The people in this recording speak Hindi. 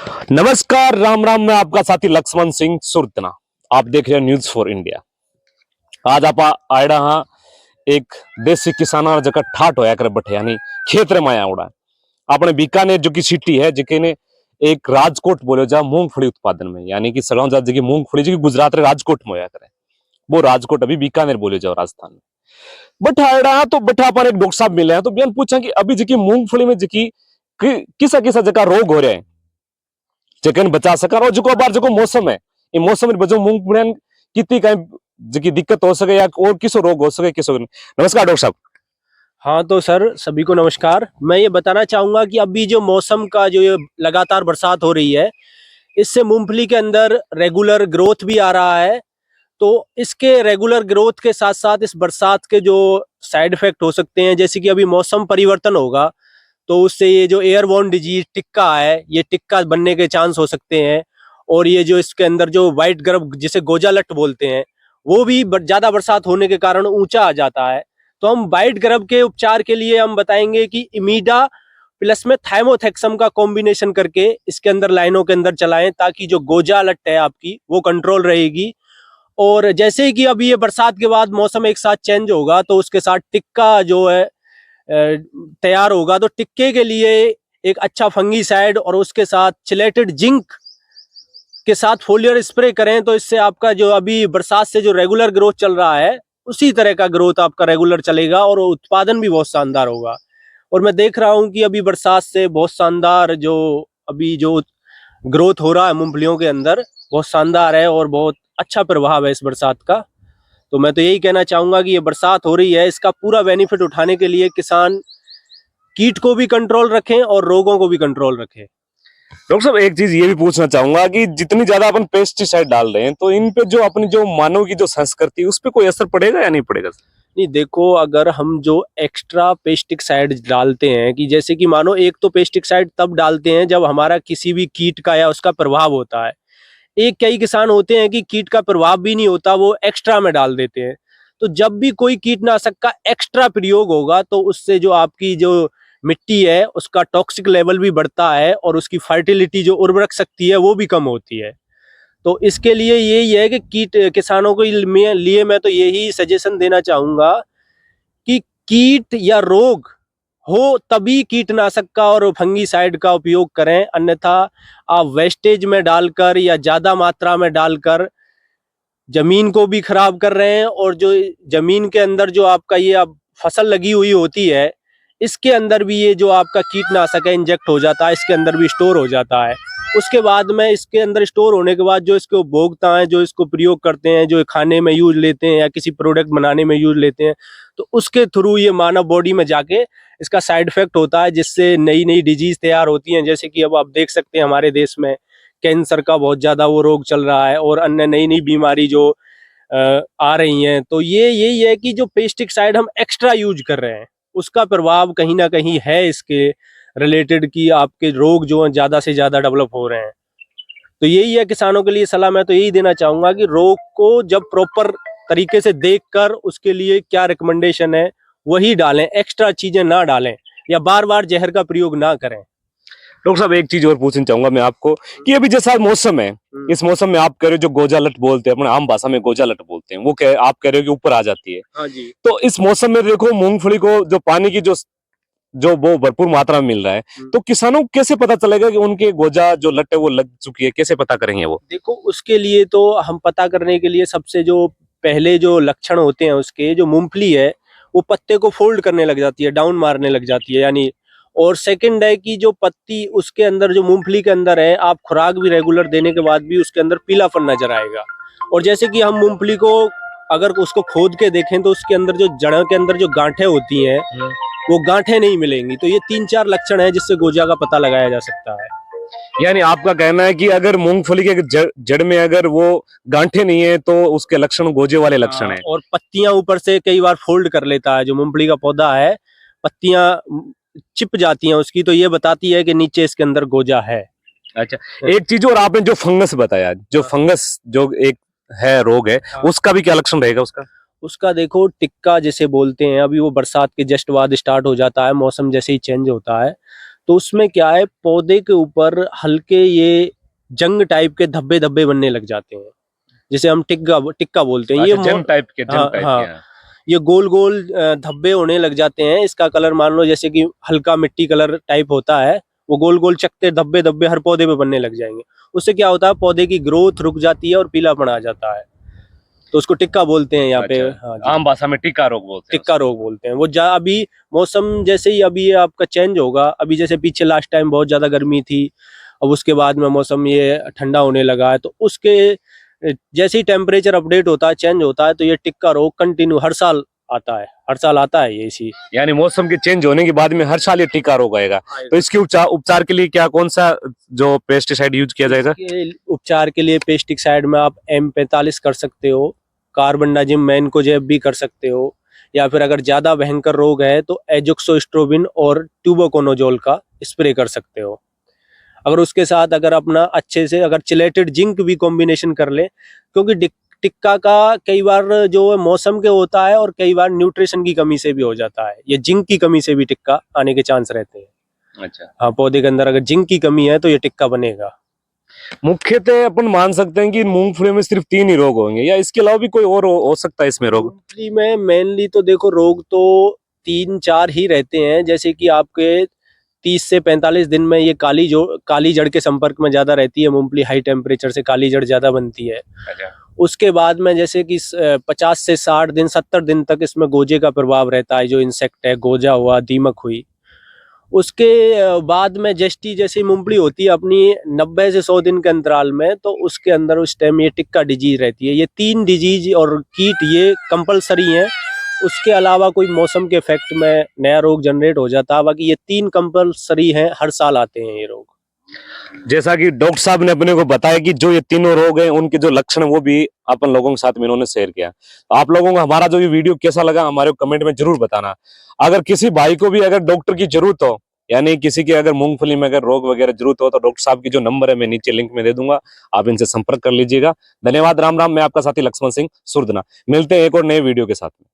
नमस्कार, राम राम। मैं आपका साथी लक्ष्मण सिंह सुरतना। आप देख रहे हैं न्यूज फॉर इंडिया। आज आप आए हाँ एक देसी किसाना जगह ठाट होया कर बैठे यानी खेत रे माया उड़ा आपने बीकानेर जो की सिटी है जिके ने एक राजकोट बोलो जा मूंगफली उत्पादन में यानी कि सड़ाऊ जात जगह मूंगफली जो गुजरात रे राजकोट में होया करे वो राजकोट अभी बीकानेर बोले जाओ राजस्थान में बैठा आड़ा तो बैठा अपन एक डॉक्टर साहब मिले हैं तो बयान पूछा कि अभी जकी मूंगफली में जकी किसा किसा जगह रोग हो रहे हैं जकन बचा सका और जो बार जो मौसम है ये मौसम में बजो मूंगफली कितनी कहीं जकी दिक्कत हो सके या और किसो रोग हो सके किसो। नमस्कार डॉक्टर साहब। हाँ तो सर सभी को नमस्कार। मैं ये बताना चाहूंगा कि अभी जो मौसम का जो ये लगातार बरसात हो रही है इससे मूंगफली के अंदर रेगुलर ग्रोथ भी आ रहा है। तो इसके रेगुलर ग्रोथ के साथ साथ इस बरसात के जो साइड इफेक्ट हो सकते हैं, जैसे कि अभी मौसम परिवर्तन होगा तो उससे ये जो एयरबोर्न डिजीज टिक्का है ये टिक्का बनने के चांस हो सकते हैं। और ये जो इसके अंदर जो व्हाइट गर्भ जिसे गोजालट बोलते हैं वो भी ज्यादा बरसात होने के कारण ऊंचा आ जाता है। तो हम व्हाइट गर्भ के उपचार के लिए हम बताएंगे कि इमीडा प्लस में थाइमोथेक्सम का कॉम्बिनेशन करके इसके अंदर लाइनों के अंदर चलाएं ताकि जो गोजालट है आपकी वो कंट्रोल रहेगी। और जैसे ही कि अभी ये बरसात के बाद मौसम एक साथ चेंज होगा तो उसके साथ टिक्का जो है तैयार होगा। तो टिक्के के लिए एक अच्छा फंगीसाइड और उसके साथ चिलेटेड जिंक के साथ फोलियर स्प्रे करें तो इससे आपका जो अभी बरसात से जो रेगुलर ग्रोथ चल रहा है उसी तरह का ग्रोथ आपका रेगुलर चलेगा और उत्पादन भी बहुत शानदार होगा। और मैं देख रहा हूं कि अभी बरसात से बहुत शानदार जो अभी जो ग्रोथ हो रहा है मूंगफलियों के अंदर बहुत शानदार है और बहुत अच्छा प्रभाव है इस बरसात का। तो मैं तो यही कहना चाहूंगा कि ये बरसात हो रही है इसका पूरा बेनिफिट उठाने के लिए किसान कीट को भी कंट्रोल रखें और रोगों को भी कंट्रोल रखें। डॉक्टर साहब एक चीज ये भी पूछना चाहूंगा कि जितनी ज्यादा अपन पेस्टिसाइड डाल रहे हैं तो इन पे जो अपनी जो मानव की जो संस्कृति उस पर कोई असर पड़ेगा या नहीं पड़ेगा? नहीं देखो, अगर हम जो एक्स्ट्रा पेस्टिसाइड डालते हैं कि जैसे कि मानो एक तो पेस्टिसाइड तब डालते हैं जब हमारा किसी भी कीट का या उसका प्रभाव होता है। एक कई किसान होते हैं कि कीट का प्रभाव भी नहीं होता वो एक्स्ट्रा में डाल देते हैं। तो जब भी कोई कीटनाशक का एक्स्ट्रा प्रयोग होगा तो उससे जो आपकी जो मिट्टी है उसका टॉक्सिक लेवल भी बढ़ता है और उसकी फर्टिलिटी जो उर्वरक शक्ति है वो भी कम होती है। तो इसके लिए यही है कि कीट किसानों को लिए मैं तो यही सजेशन देना चाहूंगा कि कीट या रोग हो तभी कीटनाशक का और फंगीसाइड का उपयोग करें, अन्यथा आप वेस्टेज में डालकर या ज्यादा मात्रा में डालकर जमीन को भी खराब कर रहे हैं। और जो जमीन के अंदर जो आपका ये अब फसल लगी हुई होती है इसके अंदर भी ये जो आपका कीटनाशक है इंजेक्ट हो जाता है, इसके अंदर भी स्टोर हो जाता है। उसके बाद में इसके अंदर स्टोर होने के बाद जो इसके उपभोक्ता हैं जो इसको प्रयोग करते हैं, जो खाने में यूज लेते हैं या किसी प्रोडक्ट बनाने में यूज लेते हैं, तो उसके थ्रू ये मानव बॉडी में जाके इसका साइड इफेक्ट होता है जिससे नई नई डिजीज तैयार होती हैं। जैसे कि अब आप देख सकते हैं हमारे देश में कैंसर का बहुत ज्यादा वो रोग चल रहा है और अन्य नई नई बीमारी जो आ रही हैं। तो ये यही है कि जो पेस्टिसाइड हम एक्स्ट्रा यूज कर रहे हैं उसका प्रभाव कहीं ना कहीं है इसके रिलेटेड कि आपके रोग जो हैं ज्यादा से ज्यादा डेवलप हो रहे हैं। तो यही है किसानों के लिए सलाह मैं तो यही देना चाहूंगा कि रोग को जब प्रॉपर तरीके से देखकर उसके लिए क्या रिकमेंडेशन है वही डालें, एक्स्ट्रा चीजें ना डालें या बार बार जहर का प्रयोग ना करें। डॉक्टर साहब एक चीज और पूछना चाहूंगा मैं आपको कि अभी जैसा मौसम है इस मौसम में आप कह रहे हो जो गोजालट बोलते हैं अपने आम भाषा में गोजालट बोलते हैं वो आप कह रहे हो कि ऊपर आ जाती है। हाँ जी। तो इस मौसम में देखो मूंगफली को जो पानी की जो जो वो भरपूर मात्रा में मिल रहा है तो किसानों को कैसे पता चलेगा कि उनके गोजा जो लट है वो लग चुकी है, कैसे पता करेंगे वो? देखो, उसके लिए तो हम पता करने के लिए सबसे जो पहले जो लक्षण होते हैं उसके जो मूंगफली है वो पत्ते को फोल्ड करने लग जाती है, डाउन मारने लग जाती है यानी। और सेकंड है कि जो पत्ती उसके अंदर जो मूंगफली के अंदर है आप खुराक भी रेगुलर देने के बाद भी उसके अंदर पीलापन नजर आएगा। और जैसे कि हम मूंगफली को अगर उसको खोद के देखें तो उसके अंदर जो जड़ के अंदर जो गांठें होती हैं वो गांठें नहीं मिलेंगी। तो ये 3-4 लक्षण है जिससे गोजा का पता लगाया जा सकता है। यानी आपका कहना है कि अगर मूंगफली के जड़ में अगर वो गांठें नहीं है तो उसके लक्षण गोजे वाले लक्षण है। और पत्तियां ऊपर से कई बार फोल्ड कर लेता है, जो मूंगफली का पौधा है पत्तियां चिप जाती हैं उसकी, तो ये बताती है कि नीचे इसके अंदर गोजा है। अच्छा, एक चीज और आपने जो फंगस बताया, जो फंगस जो एक है रोग है उसका भी क्या लक्षण रहेगा उसका? उसका देखो टिक्का जिसे बोलते हैं, अभी वो बरसात के जस्ट बाद स्टार्ट हो जाता है, मौसम जैसे ही चेंज होता है तो उसमें क्या है, पौधे के ऊपर हल्के ये जंग टाइप के धब्बे धब्बे बनने लग जाते हैं, जिसे हम टिक्का टिक्का बोलते हैं। ये अच्छा, जंग टाइप के, हाँ जंग टाइप हाँ, के हैं। ये गोल गोल धब्बे होने लग जाते हैं। इसका कलर मान लो जैसे कि हल्का मिट्टी कलर टाइप होता है, वो गोल गोल चकते धब्बे धब्बे हर पौधे पे बनने लग जाएंगे। उससे क्या होता है, पौधे की ग्रोथ रुक जाती है और पीलापन आ जाता है, तो उसको टिक्का बोलते हैं यहाँ पे। अच्छा, हाँ जी, आम भाषा में टिक्का रोग बोलते हैं टिक्का उसको। रोग बोलते हैं। वो अभी मौसम जैसे ही अभी ये आपका चेंज होगा, अभी जैसे पीछे लास्ट टाइम बहुत ज्यादा गर्मी थी, अब उसके बाद में मौसम ये ठंडा होने लगा है, तो उसके जैसे ही टेम्परेचर अपडेट होता है, चेंज होता है, तो ये टिक्का रोग कंटिन्यू हर साल आता है, हर साल आता है ये इसी। यानी मौसम के चेंज होने के बाद में हर साल ये टिक्का रोग आएगा। तो इसके उपचार के लिए क्या, कौन सा जो पेस्टिसाइड यूज किया जाएगा? इसके उपचार के लिए पेस्टिसाइड में आप M45 कर सकते हो, कार्बनडाजिम मैनकोजेब भी कर सकते हो, या फिर अगर ज्यादा भयंकर रोग है तो एजोक्सोस्ट्रोबिन और ट्यूबोकोनोजोल का स्प्रे कर सकते हो। अगर उसके साथ अगर अपना अच्छे से अगर चिलेटेड जिंक भी कॉम्बिनेशन कर ले, क्योंकि टिक्का का कई बार जो मौसम के होता है और कई बार न्यूट्रिशन की कमी से भी हो जाता है, ये जिंक की कमी से भी टिक्का आने के चांस रहते हैं। अच्छा, हाँ, पौधे के अंदर अगर जिंक की कमी है तो ये टिक्का बनेगा। मुख्यतः अपन मान सकते हैं कि मूंगफली में सिर्फ 3 ही रोग होंगे, या इसके अलावा भी कोई और हो सकता है इसमें रोग? मूंगफली में मेनली तो देखो रोग तो 3-4 ही रहते हैं, जैसे कि आपके 30 से 45 दिन में ये काली जड़ के संपर्क में ज्यादा रहती है मूंगफली, हाई टेम्परेचर से काली जड़ ज्यादा बनती है। अच्छा, उसके बाद में जैसे कि 50 से 60 दिन 70 दिन तक इसमें गोजे का प्रभाव रहता है, जो इंसेक्ट है, गोजा हुआ, दीमक हुई। उसके बाद में जस्टी जैसी मूंगफली होती है अपनी 90 से 100 दिन के अंतराल में, तो उसके अंदर उस टाइम ये टिक्का डिजीज रहती है। ये 3 डिजीज और कीट ये कंपलसरी हैं। उसके अलावा कोई मौसम के इफेक्ट में नया रोग जनरेट हो जाता है, बाकी ये 3 कंपलसरी हैं, हर साल आते हैं ये रोग। जैसा कि डॉक्टर साहब ने अपने को बताया कि जो ये तीनों रोग हैं उनके जो लक्षण वो भी अपन लोगों के साथ में इन्होंने शेयर किया। तो आप लोगों को हमारा जो ये वीडियो कैसा लगा हमारे कमेंट में जरूर बताना। अगर किसी भाई को भी अगर डॉक्टर की जरूरत हो, यानी किसी की अगर मूंगफली में अगर रोग वगैरह जरूरत हो, तो डॉक्टर साहब की जो नंबर है मैं नीचे लिंक में दे दूंगा, आप इनसे संपर्क कर लीजिएगा। धन्यवाद, राम राम। मैं आपका साथी लक्ष्मण सिंह सुरदना। मिलते हैं एक और नए वीडियो के साथ में।